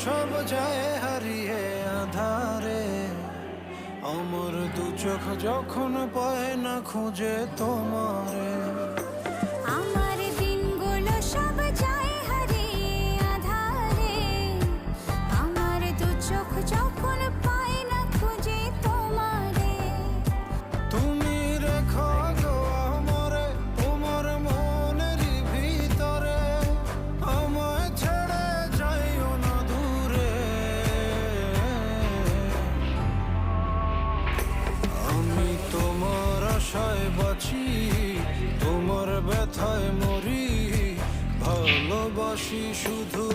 সব যায় হারিয়ে আধারে, আমার দু চোখ যখন পায় না খুঁজে তোমারে। আমার দিনগুলো সব যায় হারিয়ে আঁধারে, আমার দু চোখ যখন পায় না খুঁজে তোমারে। তুমি রেখো গো আমারে তোমার মনেরই ভিতরে, আমায় ছেড়ে যাইও না দূরে। আমি তোমার আশায় বাঁচি, তোমার ব্যথায় মরি, ভালোবাসি শুধু